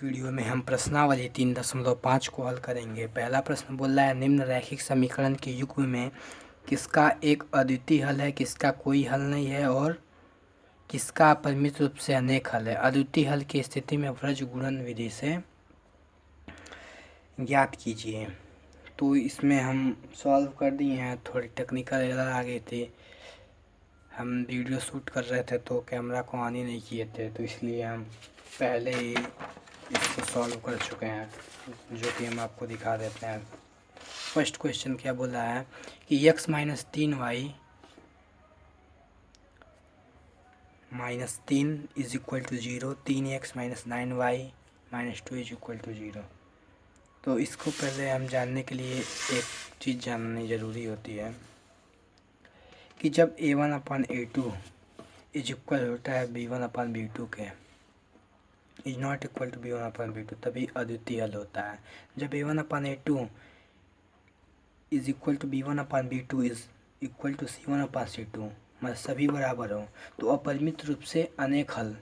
Video में हम प्रश्नावली 3.5 को हल करेंगे। पहला प्रश्न बोल रहा है निम्न रैखिक समीकरण के युग्म में किसका एक अद्वितीय हल है, किसका कोई हल नहीं है और किसका अपरिमित रूप से अनेक हल है। अद्वितीय हल की स्थिति में व्रज गुणन विधि से ज्ञात कीजिए। तो इसमें हम सॉल्व कर दिए हैं। थोड़ी टेक्निकल एरर आ गई थी, हम वीडियो शूट कर रहे थे तो कैमरा को ऑन ही नहीं किए थे, तो इसलिए हम पहले ही इसको सॉल्व कर चुके हैं, जो कि हम आपको दिखा देते हैं। फर्स्ट क्वेश्चन क्या बोला है कि x minus 3y minus 3 is equal to 0, 3x minus 9y minus 2 is equal to 0। तो इसको पहले हम जानने के लिए एक चीज़ जाननी ज़रूरी होती है कि जब a1/a2 इज इक्वल होता है b1/b2 के, is not equal to b1/b2, तभी अद्वितीय हल होता है। जब a1/a2 is equal to b1/b2 is equal to c1/c2, मतलब सभी बराबर हो, तो अपरिमित रूप से अनेक हल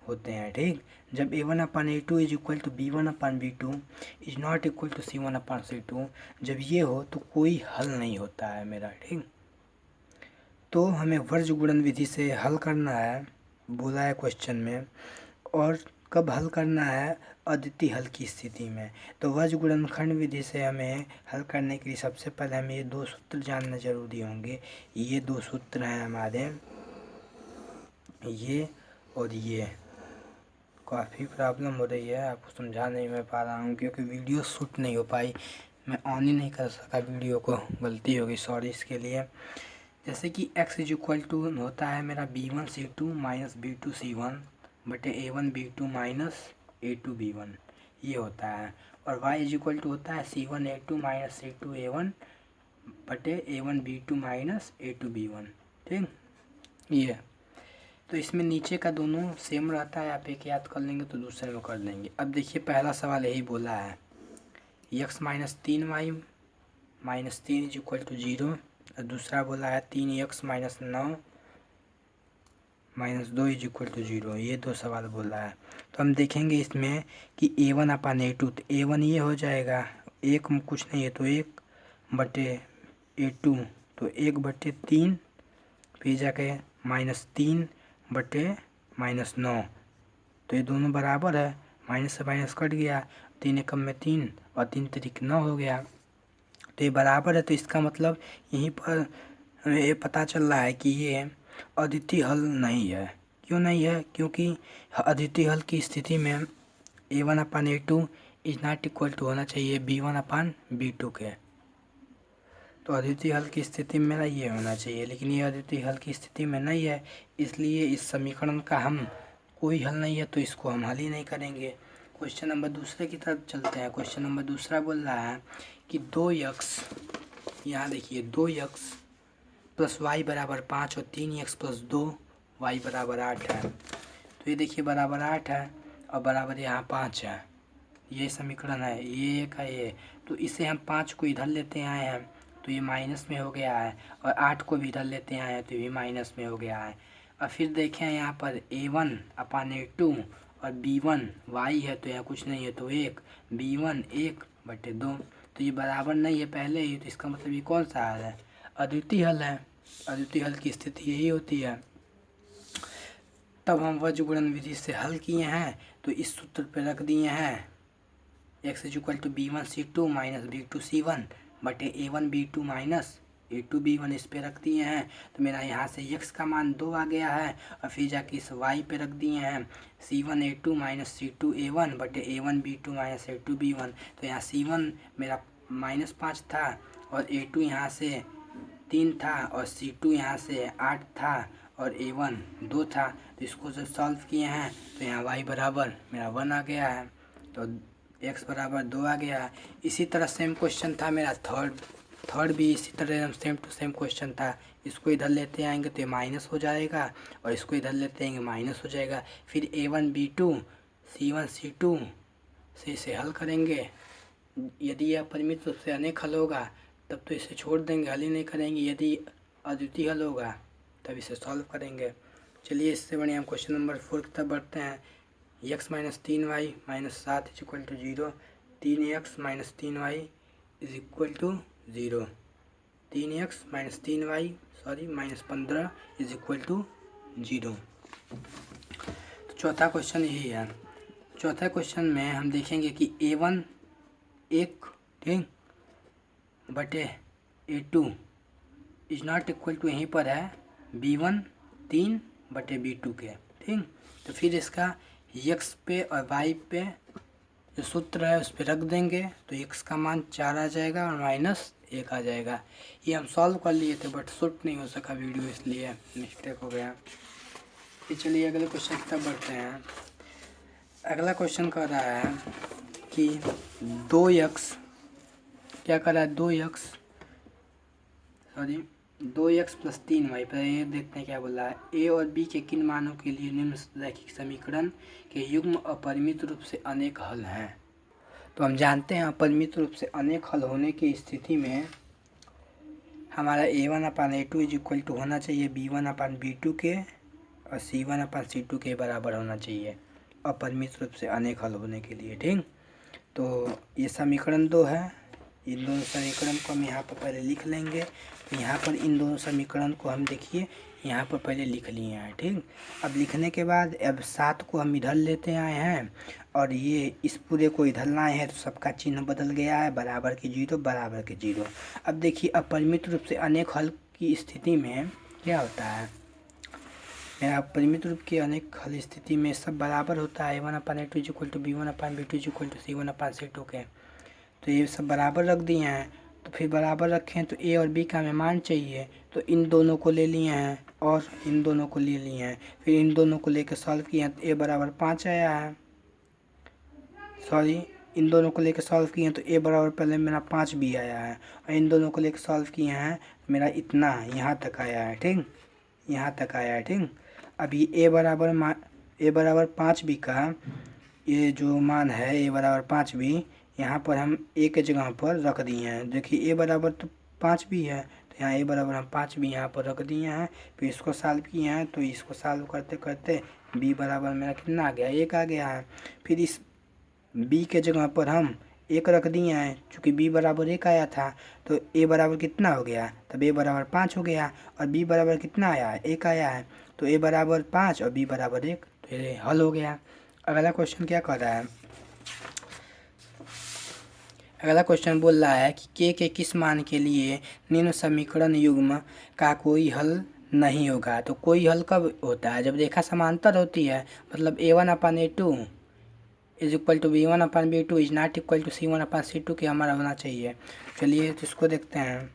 होते हैं। ठीक, जब a1/a2 is equal to b1/b2 is not equal to c1/c2, जब ये हो तो कोई हल नहीं होता है मेरा। ठीक, तो हमें वर्ज गुणन विधि से हल करना है, बोला है क्वेश्चन में। और कब हल करना है? अद्वितीय हल की स्थिति में। तो वर्ज गुणनखंड विधि से हमें हल करने के लिए सबसे पहले हमें ये दो सूत्र जानना जरूरी होंगे। ये दो सूत्र हैं हमारे, ये और ये। काफ़ी प्रॉब्लम हो रही है, आपको समझा नहीं मैं पा रहा हूँ क्योंकि वीडियो शूट नहीं हो पाई, मैं ऑन ही नहीं कर सका वीडियो को, गलती हो गई, सॉरी इसके लिए। जैसे कि x इज इक्वल टू होता है मेरा b1c2 माइनस b2c1 बटे a1b2 माइनस a2b1, ये होता है। और y इज इक्वल टू होता है c1a2 माइनस c2a1 बटे a1b2 माइनस a2b1। ठीक, ये तो इसमें नीचे का दोनों सेम रहता है, आप एक याद कर लेंगे तो दूसरे में कर लेंगे। अब देखिए पहला सवाल यही बोला है x minus 3y minus 3 is equal to 0, और दूसरा बोला है 3x minus 9 minus 2 is equal to 0। ये दो सवाल बोला है। तो हम देखेंगे इसमें कि a1/a2, तो a1 ये हो जाएगा, एक में कुछ नहीं है तो 1 बटे a2, तो 1 बटे 3, फिर जाके माइनस 3 बटे माइनस 9, तो ये दोनों बराबर है, माइनस से माइनस कट गया, 3 एकम में 3 और 3 तिरिक 9 हो गया, तो ये बराबर है। तो इसका मतलब यहीं पर हमें ये पता चल रहा है कि ये अद्वितीय हल नहीं है। क्यों नहीं है? क्योंकि अद्वितीय हल की स्थिति में a1/a2 is not equal to होना चाहिए b1/b2 के। तो अद्वितीय हल की स्थिति में मेरा ये होना चाहिए, लेकिन ये अद्वितीय हल की स्थिति में नहीं है, इसलिए इस समीकरण का हम कोई हल नहीं है, तो इसको हम हल ही नहीं करेंगे। क्वेश्चन नंबर दूसरे की तरफ चलते हैं। क्वेश्चन नंबर दूसरा बोल रहा है कि 2x, यहाँ देखिए 2x प्लस वाई बराबर 5 और 3x प्लस 2y बराबर 8 है। तो ये देखिए बराबर 8 है और बराबर यहाँ 5 है, ये समीकरण है, ये एक है ये। तो इसे हम 5 को इधर लेते आए हैं तो ये माइनस में हो गया है, और 8 को भी इधर लेते आए हैं तो ये माइनस में हो गया है। और फिर देखें यहाँ पर a1/a2 और b1 y है, तो यहाँ कुछ नहीं है तो 1, b1 1 बटे 2, तो ये बराबर नहीं है पहले ही, तो इसका मतलब ये कौन सा हल है? अद्वितीय हल है। अद्वितीय हल की स्थिति यही होती है। तब हम वर्ज गुणन विधि से हल किए हैं, तो इस सूत्र पे रख दिए हैं x is equal to b1c2 minus b2c1 बटे a1b2 माइनस a2b1, इस पे रख दिए हैं। तो मेरा यहाँ से x का मान 2 आ गया है, और फिर जाके इस y पे रख दिए हैं c1a2 माइनस c2a1 बटे a1b2 माइनस a2b1। तो यहाँ c1 मेरा माइनस 5 था, और a2 यहाँ से 3 था, और c2 यहाँ से 8 था, और a1 2 था। तो इसको जब सॉल्व किए हैं तो यहाँ y बराबर मेरा 1 आ गया है, तो x बराबर 2 आ गया है। इसी तरह सेम क्वेश्चन था मेरा थर्ड भी इसी तरह सेम टू सेम क्वेश्चन था। इसको इधर लेते आएंगे तो ये माइनस हो जाएगा, और इसको इधर लेते आएंगे माइनस हो जाएगा। फिर a1b2 c1 c2 से इसे हल करेंगे। यदि यह परिमित रूप से अनेक हल होगा तब तो इसे छोड़ देंगे, हल ही नहीं करेंगे। यदि अद्वितीय हल होगा तब इसे सॉल्व करेंगे। चलिए इससे बढ़िया हम क्वेश्चन नंबर 4 की तरफ बढ़ते हैं। x minus 3y minus 7 is equal to 0, 3x minus 3y is equal to 0, 3x minus 3y minus 15 is equal to 0। तो चौथा क्वेश्चन यही है। चौथा क्वेश्चन में हम देखेंगे कि a1 1 ठीक बटे a2 is not equal to, यहीं पर है b1 3 बटे b2 के ठीक। तो फिर इसका x पे और y पे जो सूत्र है उस पर रख देंगे तो x का मान 4 आ जाएगा और माइनस 1 आ जाएगा। ये हम सॉल्व कर लिए थे बट शूट नहीं हो सका वीडियो, इसलिए मिस्टेक हो गया। फिर चलिए अगले क्वेश्चन की तरफ बढ़ते हैं। अगला क्वेश्चन कह रहा है कि 2x क्या कर रहा है, 2x प्लस 3y। पर ये देखते हैं क्या बोल रहा है। ए और बी के किन मानों के लिए निम्न रैखिक समीकरण के युग्म अपरिमित रूप से अनेक हल हैं। तो हम जानते हैं अपरिमित रूप से अनेक हल होने की स्थिति में हमारा a1/a2 इज इक्वल टू होना चाहिए b1/b2 के और c1/c2 के बराबर होना चाहिए अपरिमित रूप से अनेक हल होने के लिए ठीक। तो ये समीकरण 2 है। इन दोनों समीकरण को हम यहाँ पर पहले लिख लेंगे। तो यहाँ पर इन दोनों समीकरण को हम देखिए यहाँ पर पहले लिख लिए हैं ठीक। अब लिखने के बाद अब 7 को हम इधर लेते आए हैं और ये इस पूरे को इधर लाए हैं तो सबका चिन्ह बदल गया है, बराबर के 0 बराबर के 0। अब देखिए अपरिमित रूप से अनेक हल की स्थिति में क्या होता है, मेरा परिमित रूप के अनेक हल स्थिति में सब बराबर होता है। a1/a2 is equal to b1/b2 is equal to c1/c2 के। तो ये सब बराबर रख दिए हैं। तो फिर बराबर रखें तो a और b का हमें मान चाहिए, तो इन दोनों को ले लिए हैं और इन दोनों को ले लिए हैं। फिर इन दोनों को लेकर सॉल्व किए हैं तो a बराबर 5 आया है। इन दोनों को लेकर सॉल्व किए हैं तो a बराबर पहले मेरा 5 भी आया है और इन दोनों को लेकर सॉल्व किए हैं तो मेरा इतना यहाँ तक आया है ठीक, यहाँ तक आया है ठीक। अभी a बराबर 5 भी का ये जो मान है a बराबर 5 भी यहाँ पर हम a के जगह पर रख दिए हैं। देखिए a बराबर तो 5 भी है तो यहाँ a बराबर हम 5 भी यहाँ पर रख दिए हैं। फिर इसको सॉल्व किए हैं तो इसको सॉल्व करते करते b बराबर मेरा कितना आ गया, 1 आ गया है। फिर इस b के जगह पर हम 1 रख दिए हैं, चूँकि b बराबर 1 आया था तो a बराबर कितना हो गया, तब a बराबर 5 हो गया और b बराबर कितना आया है, 1 आया है। तो a बराबर 5 और b बराबर 1, तो ये हल हो गया। अगला क्वेश्चन क्या कर रहा है, अगला क्वेश्चन बोल रहा है कि k के किस मान के लिए निम्न समीकरण युग्म का कोई हल नहीं होगा। तो कोई हल कब होता है, जब रेखा समांतर होती है, मतलब a1/a2 is equal to b1/b2 is not equal to c1/c2 के हमारा होना चाहिए। चलिए तो इसको देखते हैं।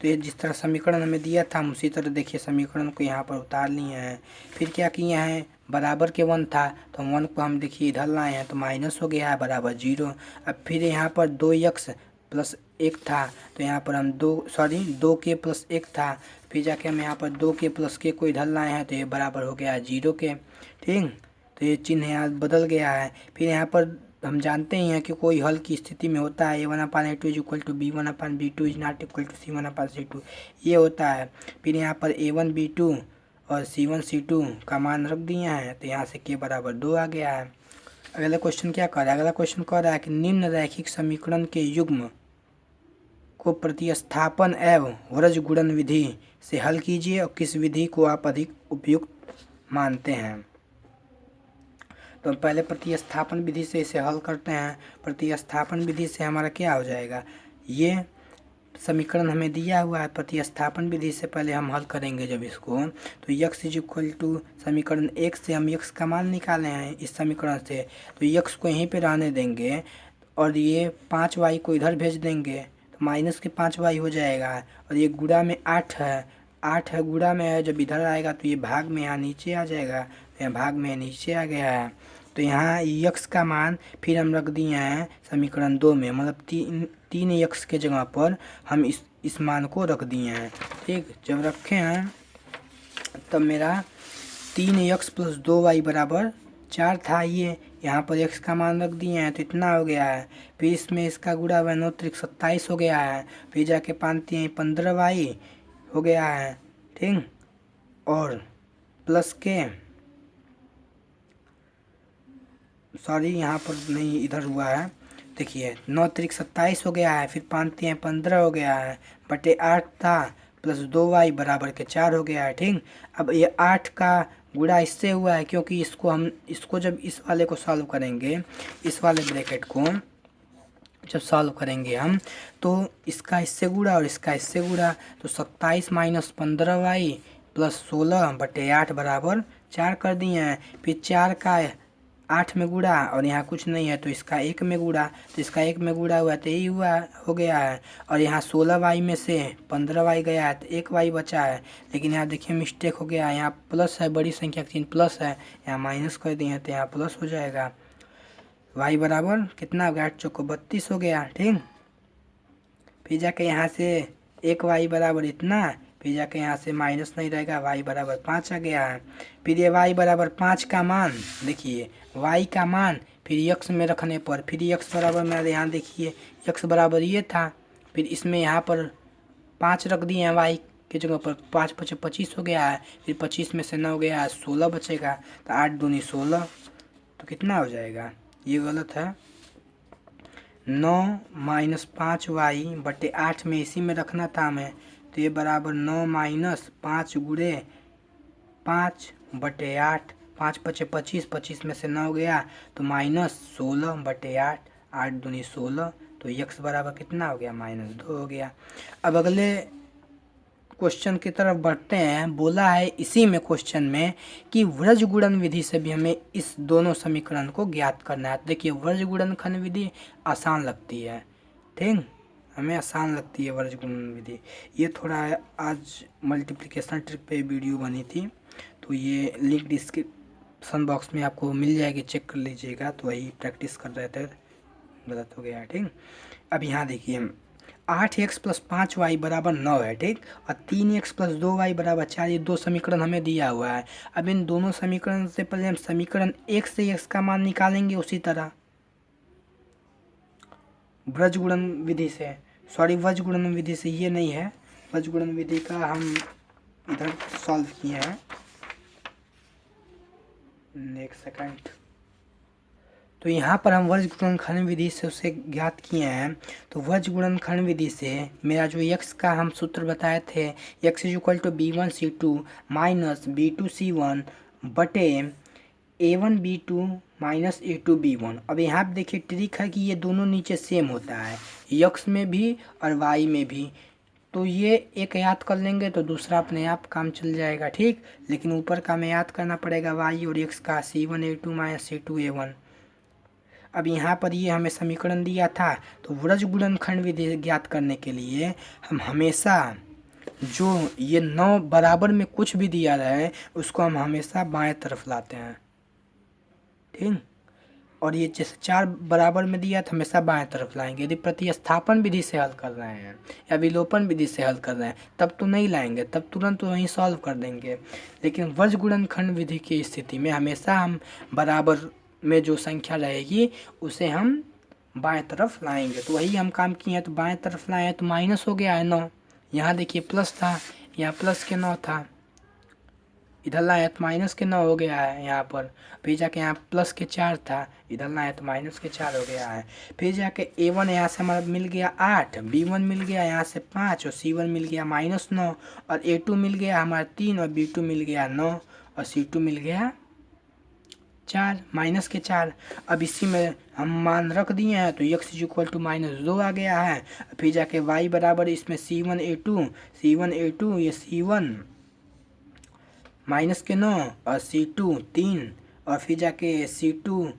तो ये जिस तरह समीकरण हमें दिया था हम उसी तरह देखिए समीकरण को यहाँ पर उतार लिए हैं। फिर क्या किए हैं, बराबर के 1 था तो 1 को हम देखिए इधर लाए हैं तो माइनस हो गया है बराबर 0। अब फिर यहाँ पर 2x प्लस 1 था तो यहाँ पर हम 2k प्लस 1 था, फिर जाके हम यहाँ पर 2k प्लस k को इधर लाए हैं तो ये बराबर हो गया है 0 के ठीक। तो ये चिन्ह यहाँ बदल गया है। फिर यहाँ पर हम जानते ही हैं कि कोई हल की स्थिति में होता है a1/a2 is equal to b1/b2 is not equal to c1/c2, ये होता है। फिर यहाँ पर a1 b2 और c1 c2 का मान रख दिए हैं तो यहाँ से k बराबर 2 आ गया है। अगला क्वेश्चन क्या कर रहा है, अगला क्वेश्चन कह रहा है कि निम्न रैखिक समीकरण के युग्म को प्रतिस्थापन एवं वज्र गुणन विधि से हल कीजिए और किस विधि को आप अधिक उपयुक्त मानते हैं। तो पहले प्रतिस्थापन विधि से इसे हल करते हैं। प्रतिस्थापन विधि से हमारा क्या हो जाएगा, ये समीकरण हमें दिया हुआ है, प्रतिस्थापन विधि से पहले हम हल करेंगे जब इसको, तो x इज इक्वल टू समीकरण 1 से हम x का मान निकाले हैं इस समीकरण से, तो x को यहीं पे रहने देंगे और ये 5y को इधर भेज देंगे तो माइनस के 5y हो जाएगा और ये गुणा में 8 है, 8 है गुणा में है, जब इधर आएगा तो ये भाग में यहाँ नीचे आ जाएगा, यहाँ भाग में नीचे आ गया है। तो यहाँ x का मान फिर हम रख दिए हैं समीकरण 2 में, मतलब 3x के जगह पर हम इस मान को रख दिए हैं ठीक। जब रखे हैं तब मेरा 3x प्लस 2y बराबर 4 था, ये यहाँ पर x का मान रख दिए हैं तो इतना हो गया है। फिर इसमें इसका गुणा 9 त्रिक 27 हो गया है, फिर जाके 15y हो गया है ठीक, और प्लस के सॉरी यहाँ पर नहीं, इधर हुआ है। देखिए 9 त्रिक 27 हो गया है, फिर 5 तियां 15 हो गया है, बटे 8 था, प्लस 2y बराबर के 4 हो गया है। ठीक, अब ये 8 का गुणा इससे हुआ है, क्योंकि इसको जब इस वाले को सॉल्व करेंगे, इस वाले ब्रैकेट को जब सॉल्व करेंगे हम, तो इसका इससे गुणा और इसका इससे गुणा, तो 27 माइनस 15y प्लस 16 बटे 8 बराबर 4 कर दिए हैं। फिर 4 का 8 में गुणा और यहाँ कुछ नहीं है तो इसका 1 में गुणा, तो इसका 1 में गुणा हुआ तो यही हुआ हो गया है। और यहाँ 16y में से 15y गया है तो 1y बचा है, लेकिन यहाँ देखिए मिस्टेक हो गया है, यहाँ प्लस है, बड़ी संख्या का चिन्ह प्लस है, यहाँ माइनस कर दिए हैं तो यहाँ प्लस हो जाएगा। y बराबर कितना हो गया, 8 चौको 32 हो गया। ठीक, फिर जाके यहाँ से 1y बराबर इतना, फिर जाके यहाँ से माइनस नहीं रहेगा, y बराबर 5 आ गया है। फिर ये y बराबर 5 का मान, देखिए y का मान फिर x में रखने पर, फिर x बराबर मेरे यहाँ देखिए x बराबर ये था, फिर इसमें यहाँ पर 5 रख दिए हैं y की जगह पर, 5 पचे 25 हो गया है, फिर 25 में से 9 गया है, 16 बचेगा, तो 8 दूनी 16, तो कितना हो जाएगा, ये गलत है। 9 माइनस 5y बटे 8 में इसी में रखना था हमें, तो ये बराबर 9 माइनस 5 गुणे 5 बटे 8, 5 पचे 25, 25 में से 9 गया तो माइनस 16 बटे 8, 8 दूनी 16, तो x बराबर कितना हो गया, -2 हो गया। अब अगले क्वेश्चन की तरफ बढ़ते हैं। बोला है इसी में क्वेश्चन में कि व्रज गुणन विधि से भी हमें इस दोनों समीकरण को ज्ञात करना है। देखिए व्रज गुणनखंड विधि आसान लगती है, ठीक, हमें आसान लगती है व्रज गुणन विधि। ये थोड़ा आज मल्टीप्लिकेशन ट्रिक पे वीडियो बनी थी, तो ये लिंक डिस्क्रिप्शन बॉक्स में आपको मिल जाएगी, चेक कर लीजिएगा। तो वही प्रैक्टिस कर रहे थे, गलत हो गया, ठीक। अब यहाँ देखिए 8x प्लस 5y बराबर 9 है, ठीक, और 3x प्लस 2y बराबर 4, ये दो समीकरण हमें दिया हुआ है। अब इन दोनों समीकरण से पहले हम समीकरण 1 से x का मान निकालेंगे, उसी तरह व्रज गुणन विधि से, सॉरी व्रज गुणन विधि से ये नहीं है, व्रज गुणन विधि का हम इधर सॉल्व किए हैं, एक सेकंड। तो यहाँ पर हम वर्ज गुणनखंड विधि से उसे ज्ञात किए हैं। तो वर्ज गुणनखंड विधि से मेरा जो x का हम सूत्र बताए थे, x equal to b1c2 minus b2c1 बटे a1b2 माइनस a2b1। अब यहाँ पे देखिए ट्रिक है कि ये दोनों नीचे सेम होता है, x में भी और y में भी, तो ये एक याद कर लेंगे तो दूसरा अपने आप काम चल जाएगा, ठीक। लेकिन ऊपर का हमें याद करना पड़ेगा y और x का, c1a2 माइनस c2a1। अब यहाँ पर ये हमें समीकरण दिया था, तो व्रज गुणनखंड विधि ज्ञात करने के लिए हम हमेशा जो ये 9 बराबर में कुछ भी दिया रहे उसको हम हमेशा बाएं तरफ लाते हैं, ठीक। और ये जैसे 4 बराबर में दिया तो हमेशा बाएं तरफ लाएंगे। यदि प्रतिस्थापन विधि से हल कर रहे हैं या विलोपन विधि से हल कर रहे हैं तब तो नहीं लाएंगे, तब तुरंत वहीं सॉल्व कर देंगे। लेकिन व्रज गुणनखंड विधि की स्थिति में हमेशा हम बराबर में जो संख्या रहेगी उसे हम बाएं तरफ लाएंगे। तो वही हम काम किए हैं, तो बाएं तरफ लाए हैं तो माइनस हो गया है 9, यहाँ देखिए प्लस था, यहाँ प्लस के 9 था, इधर लाए तो माइनस के 9 हो गया है यहाँ पर। फिर जाके यहाँ प्लस के 4 था, इधर लाए तो माइनस के 4 हो गया है। फिर जाके a1 यहाँ से हमारा मिल गया 8, b1 मिल गया यहाँ से 5 और c1 मिल गया -9, और a2 मिल गया हमारा 3 और b2 मिल गया 9 और c2 मिल गया 4, माइनस के 4। अब इसी में हम मान रख दिए हैं तो x इक्वल टू -2 आ गया है। फिर जाके y बराबर इसमें c1a2 ये c1 माइनस के 9 और c2 3, और फिर जाके c2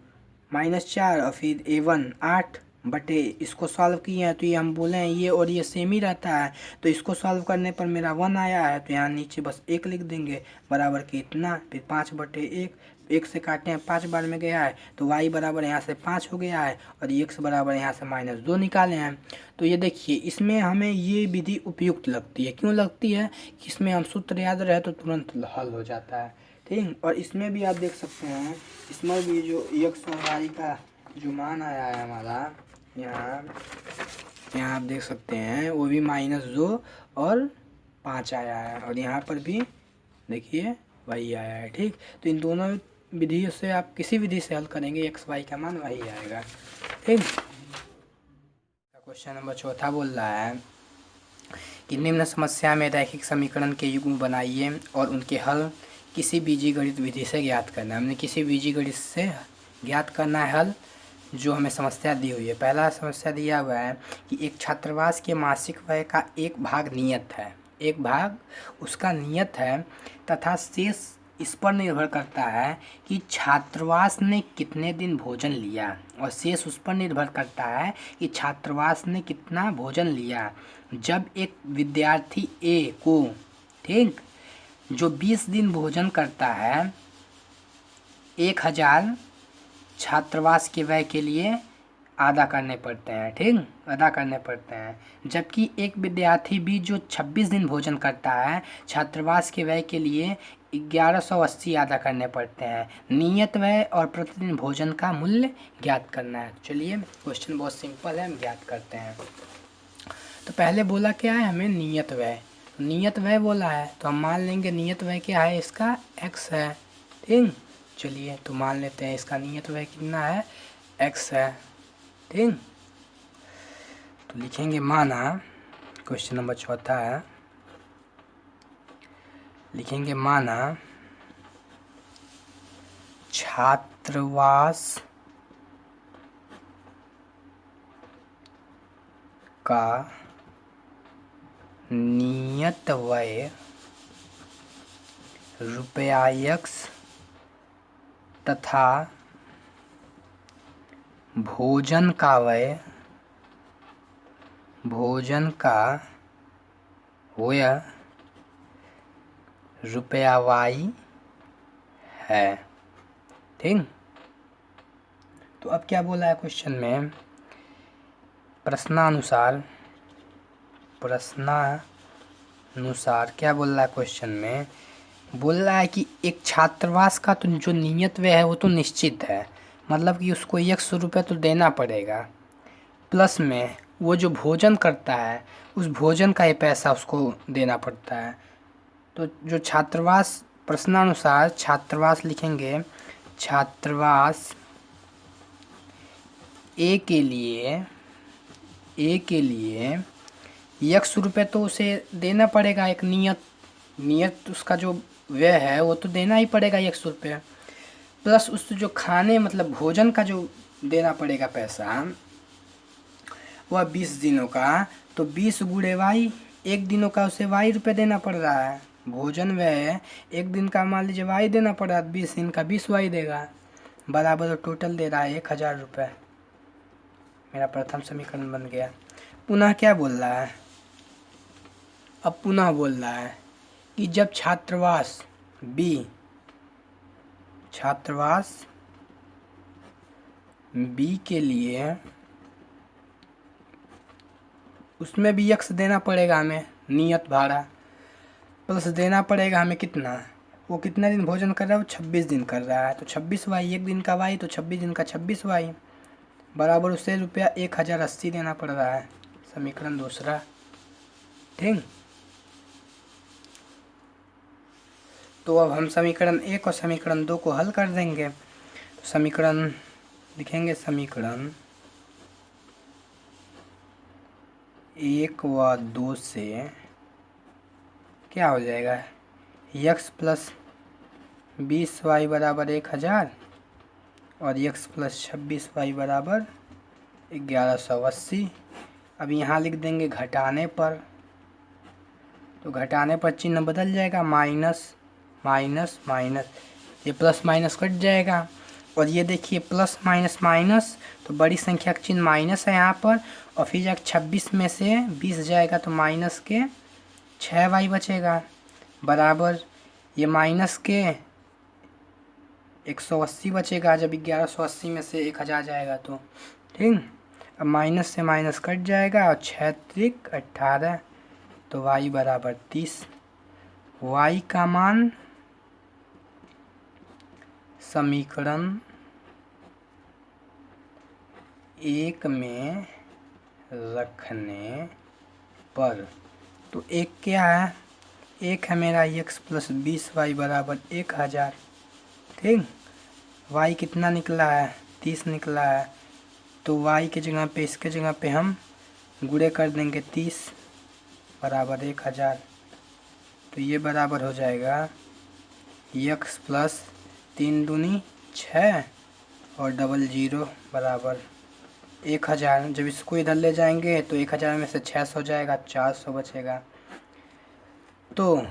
-4 और फिर a1 8 बटे, इसको सॉल्व किए हैं तो ये हम बोले हैं ये और ये सेम ही रहता है, तो इसको सॉल्व करने पर मेरा 1 आया है, तो यहाँ नीचे बस 1 लिख देंगे बराबर के इतना, फिर 5 बटे 1, 1 से काटे हैं 5 बार में गया है तो y बराबर यहाँ से 5 हो गया है, और x बराबर यहाँ से -2 निकाले हैं। तो ये देखिए इसमें हमें ये विधि उपयुक्त लगती है, क्यों लगती है कि इसमें हम सूत्र याद रहे तो तुरंत हल हो जाता है, ठीक। और इसमें भी आप देख सकते हैं, इसमें भी जो x और y का जो मान आया है हमारा, यहाँ आप देख सकते हैं वो भी -2 और 5 आया है, और यहाँ पर भी देखिए वही आया है, ठीक। तो इन दोनों विधि से आप किसी विधि से हल करेंगे एक्स वाई का मान वही आएगा। ठीक। क्वेश्चन नंबर चौथा बोल रहा है कि निम्न समस्या में रैखिक समीकरण के युग्म बनाइए और उनके हल किसी बीजीगणित विधि से ज्ञात करना है। हमने किसी बीजीगणित से ज्ञात करना है हल जो हमें समस्या दी हुई है। पहला समस्या दिया हुआ है कि एक छात्रावास के मासिक व्यय का एक भाग नियत है, एक भाग उसका नियत है तथा शेष इस पर निर्भर करता है कि छात्रावास ने कितने दिन भोजन लिया, और शेष उस पर निर्भर करता है कि छात्रावास ने कितना भोजन लिया। जब एक विद्यार्थी ए को, ठीक, जो 20 दिन भोजन करता है 1000 छात्रावास के व्यय के लिए अदा करने पड़ते हैं, ठीक, अदा करने पड़ते हैं। जबकि एक विद्यार्थी भी जो 26 दिन भोजन करता है छात्रावास के व्यय के लिए 1180 अदा करने पड़ते हैं। नियत व्यय और प्रतिदिन भोजन का मूल्य ज्ञात करना है। चलिए क्वेश्चन बहुत सिंपल है, हम ज्ञात करते हैं। तो पहले बोला क्या है हमें, नियत व्यय। नियत व्यय बोला है तो हम मान लेंगे नियत व्यय क्या है, इसका x है। ठीक, चलिए तो मान लेते हैं इसका नियत व्यय कितना है, x है। ठीक, तो लिखेंगे माना, क्वेश्चन नंबर चौथा है, लिखेंगे माना छात्रावास का नियत व्यय रुपया x तथा भोजन का व्यय, भोजन का व्यय रुपया y है। ठीक, तो अब क्या बोला है क्वेश्चन में, प्रश्नानुसार क्या बोल रहा है क्वेश्चन में, बोल रहा है कि एक छात्रावास का तो जो नियत व्यय है वो तो निश्चित है, मतलब कि उसको 100 रुपये तो देना पड़ेगा, प्लस में वो जो भोजन करता है उस भोजन का ये पैसा उसको देना पड़ता है। तो जो छात्रावास, प्रश्नानुसार छात्रावास लिखेंगे, छात्रावास ए के लिए 100 रुपये तो उसे देना पड़ेगा, एक नियत उसका जो व्यय है वो तो देना ही पड़ेगा 100 रुपये, प्लस उस जो खाने मतलब भोजन का जो देना पड़ेगा पैसा वह 20 दिनों का, तो 20 गुणे वाई, एक दिनों का उसे वाई रुपये देना पड़ रहा है। भोजन व्यय एक दिन का मान लीजिए वाई देना पड़ रहा है, 20 दिन का 20 वाई देगा, बराबर टोटल दे रहा है 1000 रुपये। मेरा प्रथम समीकरण बन गया। पुनः क्या बोल रहा है, अब पुनः बोल रहा है कि जब छात्रावास बी के लिए, उसमें भी x देना पड़ेगा हमें, नियत भाड़ा, प्लस देना पड़ेगा हमें कितना, वो कितना दिन भोजन कर रहा है, वो 26 दिन कर रहा है, तो 26 वाई, एक दिन का वाई तो 26 दिन का 26 वाई, बराबर उसे रुपया 1080 देना पड़ रहा है। समीकरण दूसरा। ठीक, तो अब हम समीकरण 1 और समीकरण 2 को हल कर देंगे। तो समीकरण लिखेंगे, समीकरण 1 व 2 से क्या हो जाएगा, x प्लस 20y बराबर 1000 और x प्लस 26y बराबर 1180। अब यहाँ लिख देंगे घटाने पर, तो घटाने पर चिन्ह बदल जाएगा, माइनस माइनस माइनस, ये प्लस माइनस कट जाएगा, और ये देखिए प्लस माइनस माइनस, तो बड़ी संख्या का चिन्ह माइनस है यहाँ पर, और फिर जब 26 में से 20 जाएगा तो माइनस के 6y बचेगा, बराबर ये माइनस के 180 बचेगा जब 1180 में से 1000 जाएगा तो। ठीक, अब माइनस से माइनस कट जाएगा और 6 त्रिक 18, तो y बराबर 30। y का मान समीकरण 1 में रखने पर, तो एक क्या है, एक है मेरा x प्लस 20y बराबर 1000। ठीक, y कितना निकला है, 30 निकला है। तो y के जगह पे, इसके जगह पे हम गुणे कर देंगे 30 बराबर 1000। तो ये बराबर हो जाएगा x प्लस 3 दूनी 6 और 00 बराबर 1000। जब इसको इधर ले जाएंगे तो 1000 में से 600 हो जाएगा, 400 बचेगा। तो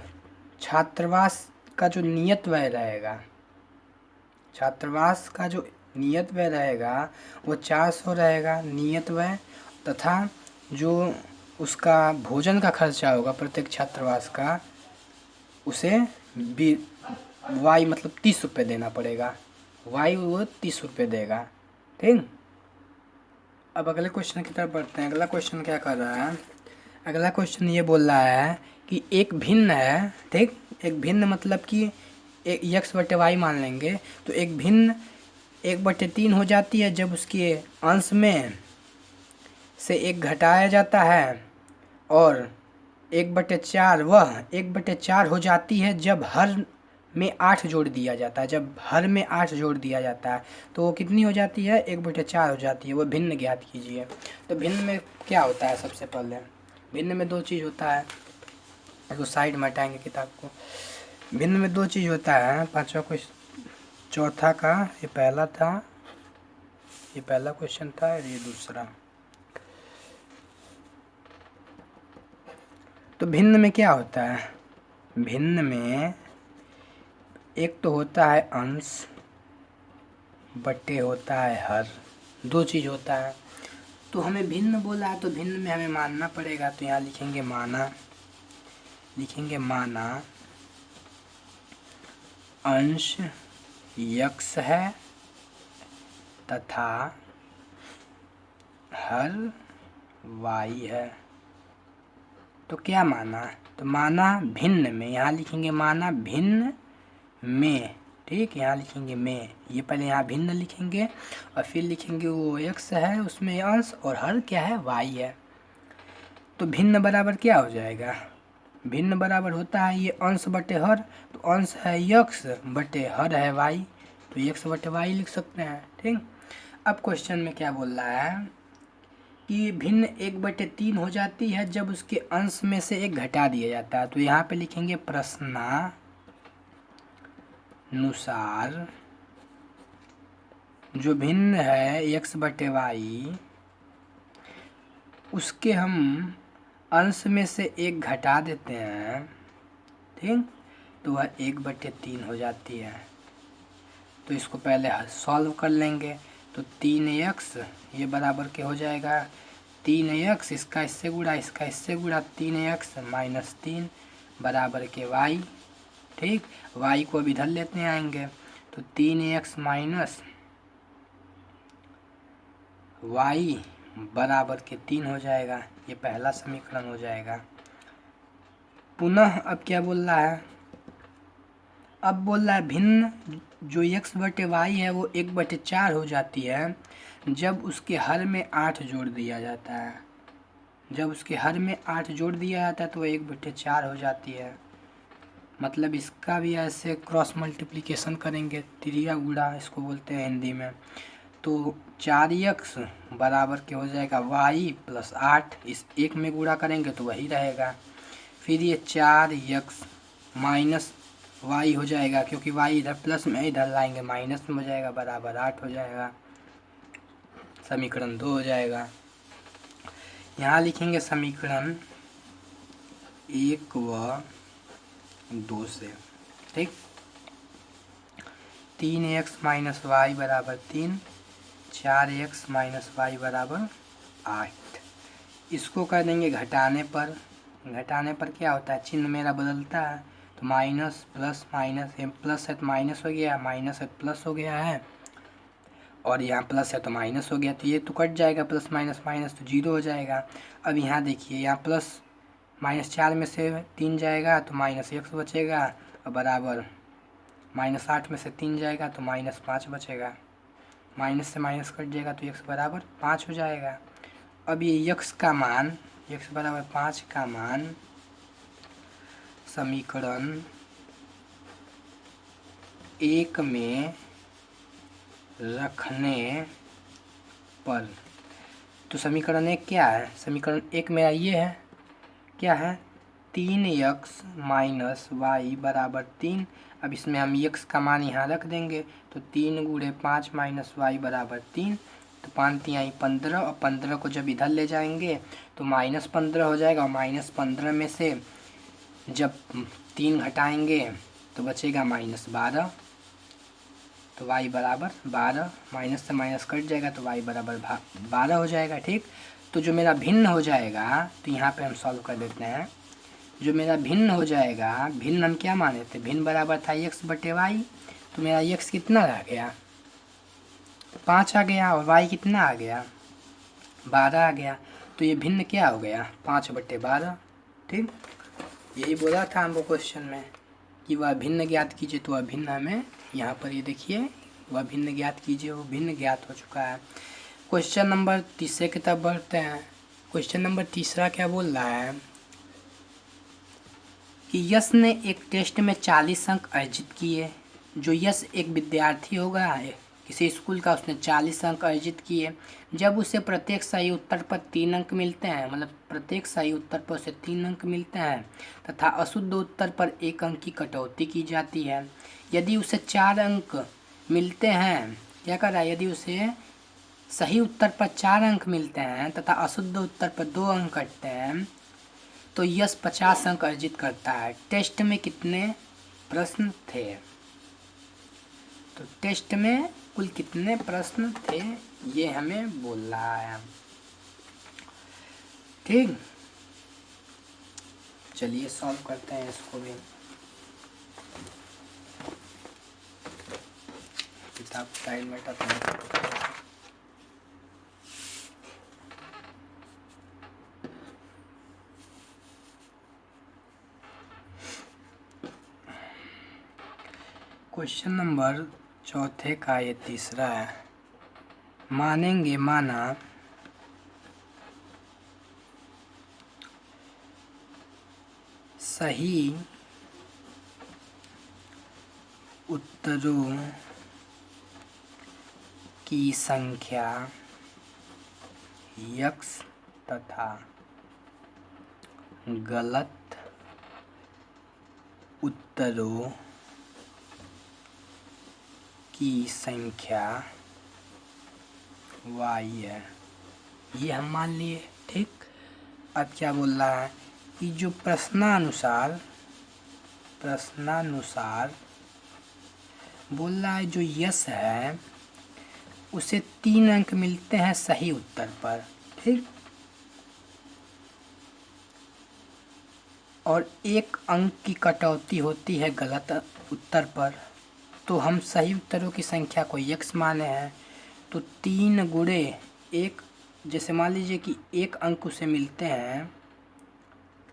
छात्रावास का जो नियत व्यय रहेगा, छात्रावास का जो नियत व्यय रहेगा वो 400 रहेगा नियत व्यय, तथा जो उसका भोजन का खर्चा होगा प्रत्येक छात्रावास का, उसे वाई मतलब 30 रुपये देना पड़ेगा। वाई वो 30 रुपये देगा। ठीक, अब अगले क्वेश्चन की तरफ बढ़ते हैं। अगला क्वेश्चन क्या कर रहा है, अगला क्वेश्चन ये बोल रहा है कि एक भिन्न है। ठीक, एक भिन्न मतलब कि एक यक्स बटे वाई मान लेंगे, तो एक भिन्न 1/3 हो जाती है जब उसके अंश में से 1 घटाया जाता है, और 1/4 वह 1/4 हो जाती है जब हर में 8 जोड़ दिया जाता है। जब हर में 8 जोड़ दिया जाता है तो वो कितनी हो जाती है, 1/4 हो जाती है। वो भिन्न ज्ञात कीजिए। तो भिन्न में क्या होता है, सबसे पहले भिन्न में 2 चीज़ होता है। इसको साइड में हटाएंगे किताब को। भिन्न में 2 चीज़ होता है। पांचवा क्वेश्चन, चौथा का ये पहला था, ये पहला क्वेश्चन था और ये दूसरा। तो भिन्न में क्या होता है, भिन्न में एक तो होता है अंश बटे होता है हर, 2 चीज़ होता है। तो हमें भिन्न बोला है तो भिन्न में हमें मानना पड़ेगा। तो यहाँ लिखेंगे माना, लिखेंगे माना अंश यक्स है तथा हर वाई है। तो क्या माना, तो माना भिन्न में, यहाँ लिखेंगे माना भिन्न में। ठीक, यहाँ लिखेंगे में, ये पहले यहाँ भिन्न लिखेंगे और फिर लिखेंगे वो x है उसमें अंश, और हर क्या है, y है। तो भिन्न बराबर क्या हो जाएगा, भिन्न बराबर होता है ये अंश बटे हर। तो अंश है x बटे हर है y, तो x बटे y लिख सकते हैं। ठीक, अब क्वेश्चन में क्या बोल रहा है कि भिन्न 1/3 हो जाती है जब उसके अंश में से 1 घटा दिया जाता है। तो यहाँ पे लिखेंगे प्रश्नानुसार जो भिन्न है x बटे वाई, उसके हम अंश में से 1 घटा देते हैं। ठीक, तो वह 1/3 हो जाती है। तो इसको पहले सॉल्व कर लेंगे। तो 3x ये बराबर के हो जाएगा 3x, इसका इससे गुणा, इसका इससे गुणा, 3x माइनस 3 बराबर के y। ठीक, y को अब इधर लेते आएंगे। तो 3x माइनस y बराबर के 3 हो जाएगा। ये पहला समीकरण हो जाएगा। पुनः अब क्या बोल रहा है, अब बोल रहा है भिन्न जो x बटे वाई है वो 1/4 हो जाती है जब उसके हर में 8 जोड़ दिया जाता है। जब उसके हर में 8 जोड़ दिया जाता है तो 1/4 हो जाती है। मतलब इसका भी ऐसे क्रॉस मल्टीप्लिकेशन करेंगे, त्रिया गुणा इसको बोलते हैं हिंदी में। तो 4x बराबर के हो जाएगा y प्लस 8, इस 1 में गुणा करेंगे तो वही रहेगा। फिर ये 4x माइनस y हो जाएगा, क्योंकि y इधर प्लस में इधर लाएंगे माइनस में हो जाएगा, बराबर 8 हो जाएगा। समीकरण 2 हो जाएगा। यहाँ लिखेंगे समीकरण 1 व 2 से। ठीक, 3x माइनस वाई बराबर 3, 4x माइनस वाई बराबर 8। इसको कर देंगे घटाने पर। घटाने पर क्या होता है, चिन्ह मेरा बदलता है। तो माइनस प्लस माइनस, प्लस है तो माइनस हो गया, माइनस है तो प्लस हो गया है, और यहाँ प्लस है तो माइनस हो गया। तो ये तो कट जाएगा, प्लस माइनस माइनस तो 0 हो जाएगा। अब यहाँ देखिए, यहाँ प्लस -4 में से 3 जाएगा तो -1 बचेगा, और बराबर -8 में से 3 जाएगा तो -5 बचेगा। माइनस से माइनस कट जाएगा तो x बराबर 5 हो जाएगा। अब ये x का मान, x बराबर 5 का मान समीकरण 1 में रखने पर। तो समीकरण एक क्या है? समीकरण एक मेरा ये है, क्या है? 3x माइनस वाई बराबर 3। अब इसमें हम x का मान यहाँ रख देंगे, तो 3 गुणे 5 माइनस वाई बराबर 3। तो 5 तिहाई 15, और 15 को जब इधर ले जाएंगे तो -15 हो जाएगा, और -15 में से जब 3 घटाएंगे तो बचेगा -12। तो y बराबर 12, माइनस से माइनस कट जाएगा तो y बराबर 12 हो जाएगा। ठीक, तो जो मेरा भिन्न हो जाएगा, तो यहाँ पे हम सॉल्व कर देते हैं। जो मेरा भिन्न हो जाएगा, भिन्न हम क्या माने थे? भिन्न बराबर था x बटे वाई। तो मेरा x कितना आ गया? 5 आ गया, और y कितना आ गया? 12 आ गया। तो ये भिन्न क्या हो गया? 5 बटे 12। ठीक, यही बोला था हमको क्वेश्चन में कि वह भिन्न ज्ञात कीजिए। तो वह भिन्न हमें यहाँ पर ये देखिए, वह भिन्न ज्ञात कीजिए, वो भिन्न ज्ञात हो चुका है। क्वेश्चन नंबर तीसरे की तरफ बढ़ते हैं। क्वेश्चन नंबर तीसरा क्या बोल रहा है कि यश ने एक टेस्ट में 40 अंक अर्जित किए। जो यश एक विद्यार्थी होगा किसी स्कूल का, उसने 40 अंक अर्जित किए। जब उसे प्रत्येक सही उत्तर पर 3 अंक मिलते हैं, मतलब प्रत्येक सही उत्तर पर उसे 3 अंक मिलते हैं, तथा अशुद्ध उत्तर पर 1 अंक की कटौती की जाती है। यदि उसे 4 अंक मिलते हैं, क्या कर रहा है? यदि उसे सही उत्तर पर 4 अंक मिलते हैं तथा अशुद्ध उत्तर पर 2 अंक कटते हैं, तो यश 50 अंक अर्जित करता है। टेस्ट में कितने प्रश्न थे? तो टेस्ट में कुल कितने प्रश्न थे, ये हमें बोल रहा है। ठीक, चलिए सॉल्व करते हैं इसको भी। किताब साइड में क्वेश्चन नंबर चौथे का ये तीसरा है। मानेंगे माना सही उत्तरों की संख्या x तथा गलत उत्तरों की संख्या y है, ये हम मान लिए। ठीक, अब क्या बोल रहा है कि जो प्रश्नानुसार बोल रहा है जो यश है उसे 3 अंक मिलते हैं सही उत्तर पर। ठीक, और 1 अंक की कटौती होती है गलत उत्तर पर। तो हम सही उत्तरों की संख्या को x माने हैं, तो 3 गुणे 1, जैसे मान लीजिए कि 1 अंक उसे मिलते हैं,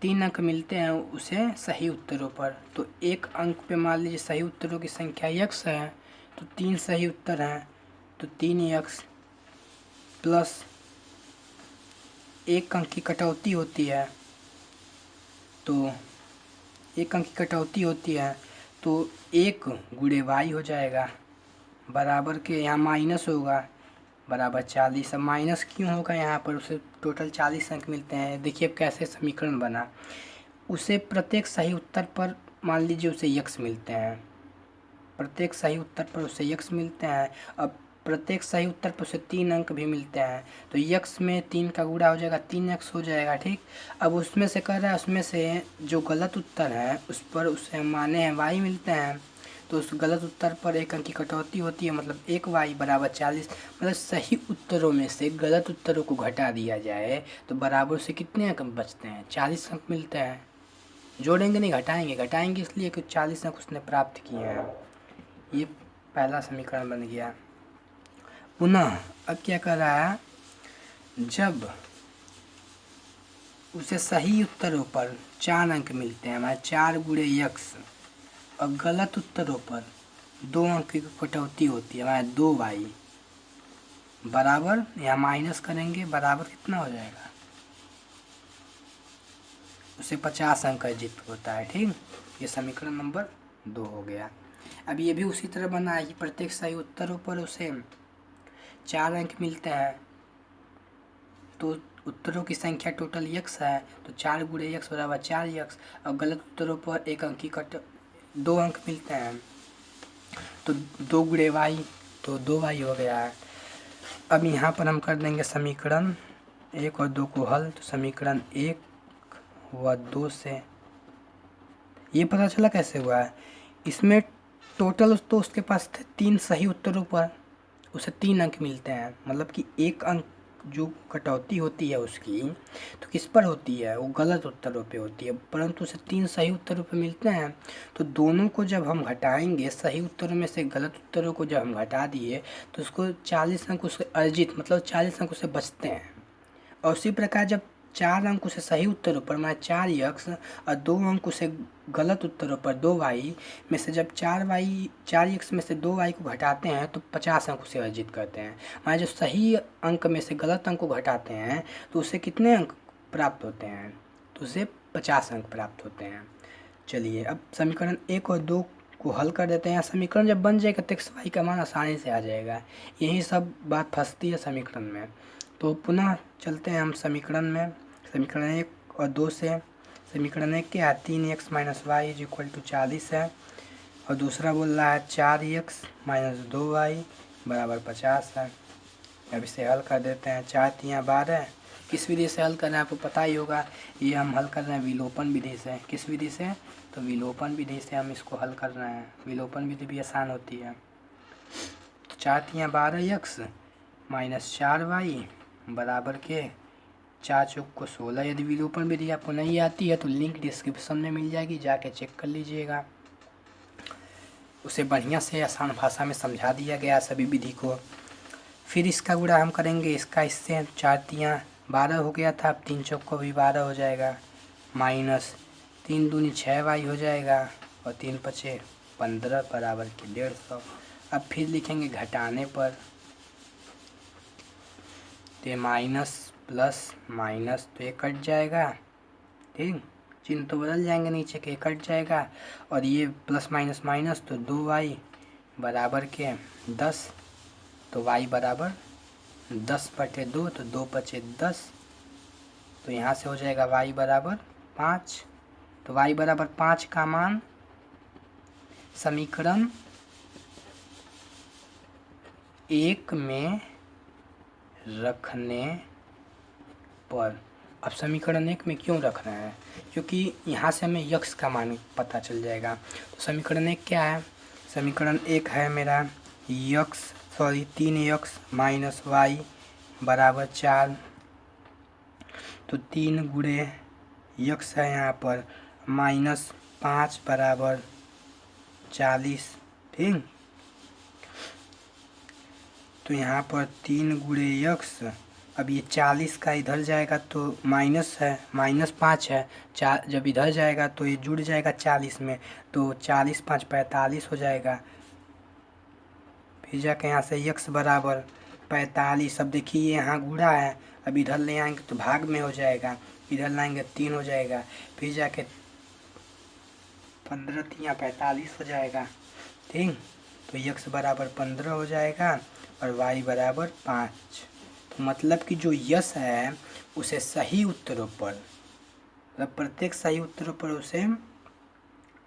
3 अंक मिलते हैं उसे सही उत्तरों पर। तो 1 अंक पे मान लीजिए सही उत्तरों की संख्या x है, तो 3 सही उत्तर हैं, तो 3x प्लस 1 अंक की कटौती होती है, तो 1 अंक की कटौती होती है, तो 1 गुणे y हो जाएगा, बराबर के यहाँ माइनस होगा, बराबर 40। अब माइनस क्यों होगा यहाँ पर? उसे टोटल 40 अंक मिलते हैं। देखिए अब कैसे समीकरण बना। उसे प्रत्येक सही उत्तर पर मान लीजिए उसे x मिलते हैं, प्रत्येक सही उत्तर पर उसे x मिलते हैं। अब प्रत्येक सही उत्तर पर उसे 3 अंक भी मिलते हैं, तो x में 3 का गुणा हो जाएगा, 3x हो जाएगा। ठीक, अब उसमें से कर रहा है, उसमें से जो गलत उत्तर है उस पर उसे माने हैं y मिलते हैं, तो उस गलत उत्तर पर 1 अंक की कटौती होती है, मतलब 1y बराबर 40। मतलब सही उत्तरों में से गलत उत्तरों को घटा दिया जाए तो बराबर से कितने अंक बचते हैं? 40 अंक मिलते हैं। जोड़ेंगे नहीं, घटाएंगे इसलिए कि 40 अंक उसने प्राप्त किए हैं। ये पहला समीकरण बन गया। पुनः अब क्या कर रहा है, जब उसे सही उत्तरों पर 4 अंक मिलते हैं, हमारे 4 गुणे x, और गलत उत्तरों पर 2 अंक की कटौती होती है, हमारे 2y, बराबर यहाँ माइनस करेंगे, बराबर कितना हो जाएगा? उसे 50 अंक अर्जित होता है। ठीक, ये समीकरण नंबर 2 हो गया। अब ये भी उसी तरह बना है कि प्रत्येक सही उत्तरों पर उसे 4 अंक मिलते हैं। तो उत्तरों की संख्या टोटल यक्स है, तो 4 गुणे यक्स बराबर 4 यक्स। और गलत उत्तरों पर 1 अंक की 2 अंक मिलते हैं, तो 2 गुणे वाई, तो 2 वाई हो गया है। अब यहाँ पर हम कर देंगे समीकरण 1 और 2 को हल। तो समीकरण 1 व 2 से ये पता चला कैसे हुआ है, इसमें टोटल तो उसके पास थे 3 सही उत्तरों पर उसे 3 अंक मिलते हैं। मतलब कि 1 अंक जो कटौती होती है उसकी, तो किस पर होती है, वो गलत उत्तरों पे होती है, परंतु उसे 3 सही उत्तरों पे मिलते हैं। तो दोनों को जब हम घटाएंगे, सही उत्तरों में से गलत उत्तरों को जब हम घटा दिए, तो उसको 40 अंक उसके अर्जित, मतलब 40 अंक उसे बचते हैं। और उसी प्रकार जब 4 अंक उसे सही उत्तरों पर माने 4 यक्स और 2 अंक उसे गलत उत्तरों पर 2 वाई में से जब 4 यक्स में से 2 वाई को घटाते हैं तो 50 अंक उसे अर्जित करते हैं। माने जब सही अंक में से गलत अंक को घटाते हैं तो उसे कितने अंक प्राप्त होते हैं, तो उसे 50 अंक प्राप्त होते हैं। चलिए अब समीकरण 1 और 2 को हल कर देते हैं। समीकरण जब बन जाएगा तो x y का मान आसानी से आ जाएगा। यही सब बात फंसती है समीकरण में। तो पुनः चलते हैं हम समीकरण में। समीकरण 1 और 2 से समीकरण 1 क्या है, 3x minus y is equal to 40 है, और दूसरा बोल रहा है 4x माइनस 2y बराबर 50 है। अब इसे हल कर देते हैं। 4 3 12। किस विधि से हल कर रहे हैं आपको पता ही होगा, ये हम हल कर रहे हैं विलोपन विधि से। किस विधि से, तो विलोपन विधि से हम इसको हल कर रहे हैं। विलोपन विधि भी आसान होती है। तो 4 3 12x माइनस 4y बराबर के 4 चौक को 16। यदि विलोपन विधि आपको नहीं आती है तो लिंक डिस्क्रिप्शन में मिल जाएगी, जाके चेक कर लीजिएगा। उसे बढ़िया से आसान भाषा में समझा दिया गया सभी विधि को। फिर इसका गुणा हम करेंगे इसका इससे। 4 3 12 हो गया था, अब 3 चौक को भी 12 हो जाएगा, माइनस 3 दूनी 6y हो जाएगा, और 3 पचे 15 बराबर के 150। अब फिर लिखेंगे घटाने पर, तो माइनस प्लस माइनस तो ये कट जाएगा, ठीक, चिन्ह तो बदल जाएंगे नीचे के, कट जाएगा, और ये प्लस माइनस माइनस तो 2y बराबर के 10। तो y बराबर 10/2, तो 2 पचे 10, तो यहाँ से हो जाएगा y बराबर 5। तो y बराबर 5 का मान समीकरण 1 में रखने पर। अब समीकरण 1 में क्यों रख रहे हैं, क्योंकि यहाँ से हमें यक्स का मान पता चल जाएगा। तो समीकरण 1 क्या है, समीकरण 1 है मेरा 3x माइनस वाई बराबर 4। तो 3 गुणे यक्स है यहाँ पर माइनस 5 बराबर 40, ठीक। तो यहाँ पर 3 गुणे यक्स, अब ये 40 का इधर जाएगा तो माइनस है, माइनस 5 है, जब इधर जाएगा तो ये जुड़ जाएगा 40 में, तो 40 5 45 हो जाएगा। फिर जाके यहाँ से यक्स बराबर 45। अब देखिए यहाँ गुणा है, अब इधर ले आएंगे तो भाग में हो जाएगा, इधर लाएंगे 3 हो जाएगा, फिर जाके 15 3 45 हो जाएगा, ठीक। तो यक्स बराबर 15 हो जाएगा और वाई बराबर 5। तो मतलब कि जो यश है उसे सही उत्तरों पर, मतलब प्रत्येक सही उत्तरों पर उसे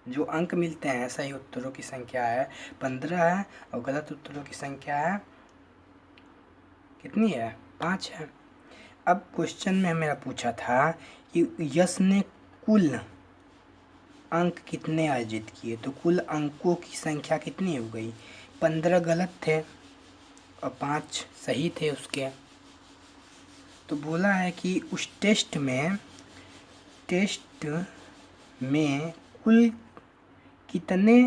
जो अंक मिलते हैं, सही उत्तरों की संख्या है 15 है, और गलत उत्तरों की संख्या है कितनी है, 5 है। अब क्वेश्चन में मेरा पूछा था कि यश ने कुल अंक कितने अर्जित किए, तो कुल अंकों की संख्या कितनी हो गई, 15 गलत थे और 5 सही थे उसके। तो बोला है कि उस टेस्ट में कुल कितने